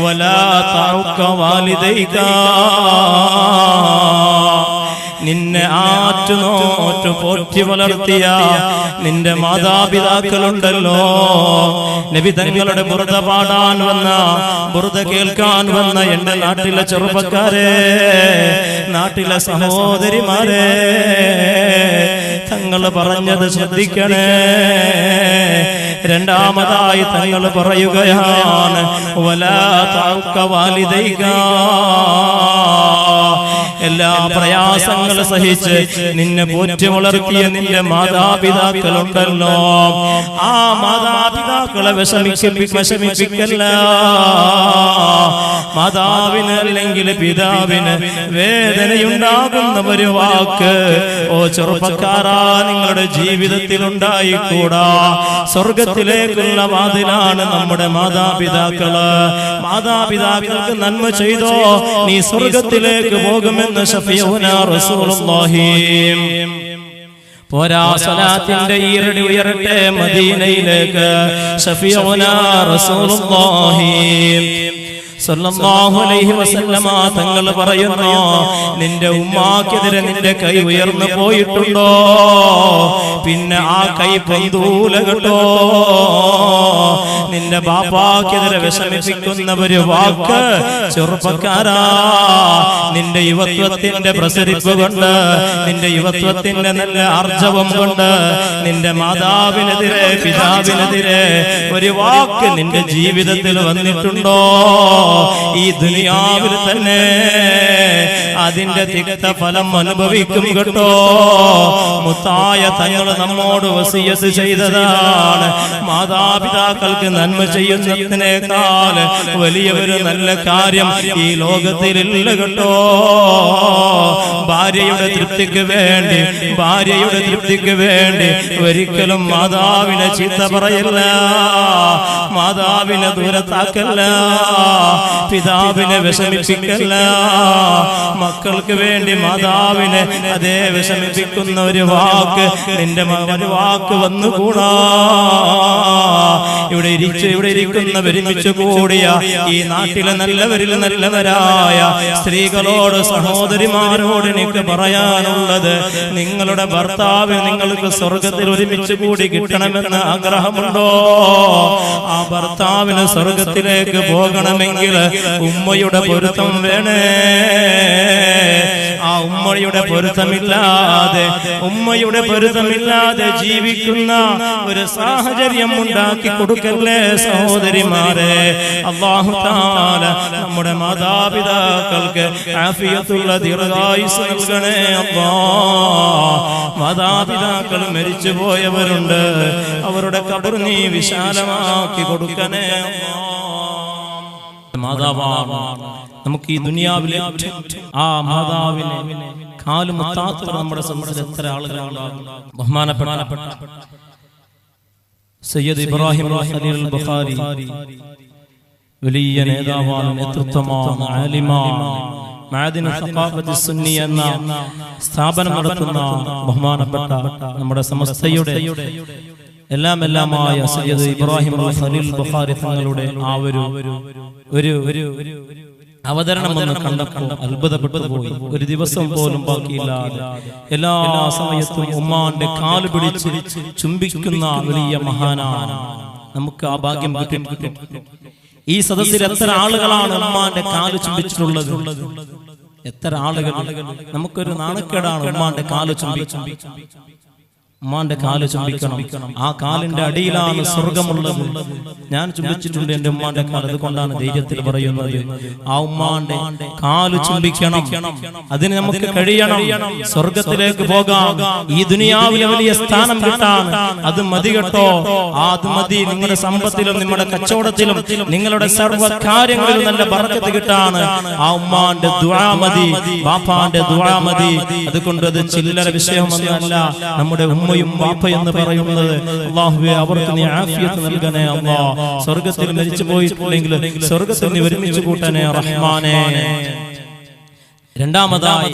വലാ തഉക വാലിദൈക, നിന്നെ ആറ്റുനോറ്റു പോറ്റി വളർത്തിയ നിന്റെ മാതാപിതാക്കളുണ്ടല്ലോ. നബി തങ്ങളുടെ ബുർദ പാടാൻ വന്ന, ബുർദ കേൾക്കാൻ വന്ന എന്റെ നാട്ടിലെ ചെറുപ്പക്കാരെ, നാട്ടിലെ സഹോദരിമാരെ, തങ്ങൾ പറഞ്ഞത് ശ്രദ്ധിക്കണേ. രണ്ടാമതായി തങ്ങൾ പറയുകയാണ് വലാ തഉക വാലിദൈക, എല്ലാ പ്രയാസങ്ങളും സഹിച്ച് നിന്നെ പോറ്റി വളർത്തിയ നിന്റെ മാതാപിതാക്കളുണ്ടല്ലോ, ആ മാതാപിതാക്കളെ വിഷമിപ്പിക്കല്ല. മാതാവിന് അല്ലെങ്കിൽ പിതാവിന് വേദനയുണ്ടാകുന്ന ഒരു വാക്ക് ഓ ചെറുപ്പക്കാരാ നിങ്ങളുടെ ജീവിതത്തിൽ ഉണ്ടായിക്കൂടാ. സ്വർഗത്തിലേക്കുള്ള വാതിലാണ് നമ്മുടെ മാതാപിതാക്കള്. മാതാപിതാക്കൾക്ക് നന്മ ചെയ്തോ നീ സ്വർഗത്തിലേക്ക് പോകുമെന്ന് ശഫീഉനാ റസൂലുള്ളാഹി. പോരാ, സ്വലാത്തിന്റെ ഈരടി ഉയരട്ടെ മദീനയിലേക്ക്. ശഫീഉനാ റസൂലുള്ളാഹി സല്ലല്ലാഹു അലൈഹി വസല്ലമ തങ്ങൾ പറയുന്നു, നിന്റെ ഉമ്മാക്കെതിരെ നിന്റെ കൈ ഉയർന്നു പോയിട്ടുണ്ടോ, പിന്നെ ആ കൈ പൊന്തൂല കേട്ടോ. നിന്റെ ബാപ്പാക്കെതിരെ വിഷമിപ്പിക്കുന്ന ഒരു വാക്ക് ചെറുപ്പക്കാരാ, നിന്റെ യുവത്വത്തിന്റെ പ്രസരിപ്പ് കൊണ്ട്, നിന്റെ യുവത്വത്തിന്റെ നല്ല ആർജവം കൊണ്ട് നിന്റെ മാതാവിനെതിരെ പിതാവിനെതിരെ ഒരു വാക്ക് നിന്റെ ജീവിതത്തിൽ വന്നിട്ടുണ്ടോ, ഈ ദുനിയാവിൽ തന്നെ അതിന്റെ തിക്ത ഫലം അനുഭവിക്കും കേട്ടോ. മുത്തായ തങ്ങൾ നമ്മോട് വസിയത്ത് ചെയ്തതാണ്, മാതാപിതാക്കൾക്ക് നന്മ ചെയ്യുന്നതിനേക്കാൾ വലിയ ഒരു നല്ല കാര്യം ഈ ലോകത്തിലില്ല കേട്ടോ. ഭാര്യയുടെ തൃപ്തിക്ക് വേണ്ടി ഒരിക്കലും മാതാവിനെ ചീത്ത പറയില്ല, മാതാവിനെ ദൂരത്താക്കല്ല, പിതാവിനെ വിഷമിപ്പിക്കല്ല. മക്കൾക്ക് വേണ്ടി മാതാവിനെ അതേ വിഷമിപ്പിക്കുന്ന ഒരു വാക്ക് നിന്റെ ഒരു വാക്ക് വന്നുകൂടാ. ഇവിടെ ഇരിക്കുന്ന ഒരുമിച്ച് കൂടിയ ഈ നാട്ടിലെ നല്ലവരിൽ നല്ലവരായ സ്ത്രീകളോട്, സഹോദരിമാരോട് എനിക്ക് പറയാനുള്ളത്, നിങ്ങളുടെ ഭർത്താവ് നിങ്ങൾക്ക് സ്വർഗത്തിൽ ഒരുമിച്ച് കൂടി കിട്ടണമെന്ന് ആഗ്രഹമുണ്ടോ? ആ ഭർത്താവിന് സ്വർഗത്തിലേക്ക് പോകണമെങ്കിൽ ഉമ്മയുടെ പൊരുത്തം വേണേ. ആ ഉമ്മയുടെ പൊരുത്തമില്ലാതെ ജീവിക്കുന്ന ഒരു സാഹചര്യം ഉണ്ടാക്കി കൊടുക്കല്ലേ സഹോദരിമാരെ. അല്ലാഹു തആല നമ്മുടെ മാതാപിതാക്കൾക്ക് ആഫിയത്തുള്ള ദീർഘായുസ്സ് നൽകണേ അല്ലാഹ്. മാതാപിതാക്കൾ മരിച്ചു പോയവരുണ്ട്, അവരുടെ ഖബർ നീ വിശാലമാക്കി കൊടുക്കണേ അല്ലാഹ്. മാതാവാണ് നമുക്ക് ഈ ദുനിയാവിലെ ആ മാതാവിനെ കാലുമുത്താത്ത നമ്മുടെ സമൂഹത്തിൽ എത്ര ആളുകളാണ്. ബഹുമാനപ്പെട്ട സയ്യിദ് ഇബ്രാഹിം ഖലീൽ ബുഖാരി വലിയ നേതാവാണ്, നേതൃത്വമാണ്, ആലിമാണ്. മഅദിൻ സഖാഫത്ത് സുന്നി എന്ന സ്ഥാപനം നടത്തുന്ന ബഹുമാനപ്പെട്ട നമ്മുടെ സമസ്തയുടെ എല്ലാമായ സയ്യിദ് ഇബ്രാഹിം ഖലീൽ ബുഖാരി തങ്ങളുടെ ആ ഒരു അവതരണം ഒന്ന് കണ്ടപ്പോൾ അത്ഭുതപ്പെട്ടു പോയി. ഒരു ദിവസം പോലും ബാക്കിയില്ലാതെ എല്ലാ സമയത്തും ഉമ്മാന്റെ കാല് പിടിച്ച് ചുംബിക്കുന്ന വലിയ മഹാനാണ്. നമുക്ക് ആ ഭാഗ്യം കിട്ടിയിട്ടുണ്ട്. ഈ സദസ്സിൽ എത്ര ആളുകളാണ് ഉമ്മാന്റെ കാല് ചുംബിച്ചിട്ടുള്ളത്? എത്ര ആളുകൾ? നമുക്കൊരു നാണക്കേടാണ് ഉമ്മാന്റെ കാല് ഉമ്മാന്റെ കാല് ചുംബിക്കണം. ആ കാലിന്റെ അടിയിലാണ് സ്വർഗമുള്ളത്. ഞാൻ ചുംബിച്ചിട്ടുണ്ട് എന്റെ ഉമ്മാന്റെ കാല്, അതുകൊണ്ടാണ് ധൈര്യത്തിൽ പറയുന്നത്. ആ ഉമ്മാന്റെ കാല് ചുംബിക്കണം, അതിന് നമുക്ക് കഴിയണം. സ്വർഗത്തിലേക്ക് പോകാം, ഈ ദുനിയാവിലെ വലിയ സ്ഥാനം കിട്ടാൻ അത് മതി കേട്ടോ. അത് മതി. നിങ്ങളുടെ സമ്പത്തിലും നിങ്ങളുടെ കച്ചവടത്തിലും നിങ്ങളുടെ സർവ്വ കാര്യങ്ങളിലും നല്ല ബർക്കത്ത് കിട്ടാൻ ആ ഉമ്മാന്റെ ദുആ മതി, ബാപ്പാന്റെ ദുആ മതി. അതുകൊണ്ട് അത് ചില്ലറ വിഷയമൊന്നുമല്ല. നമ്മുടെ ഉമ്മയും ബാപ്പ എന്ന് പറയുന്നത് അല്ലാഹുവേ അവർക്ക് നീ ആഫിയത്ത് നൽകണേ അല്ലാഹ്. സ്വർഗ്ഗത്തിൽ മരിച്ചു പോയിട്ടുണ്ടെങ്കിൽ സ്വർഗ്ഗത്തിൽ നീ ഒരുമിച്ച് കൂട്ടണേ റഹ്മാനേ. രണ്ടാമതായി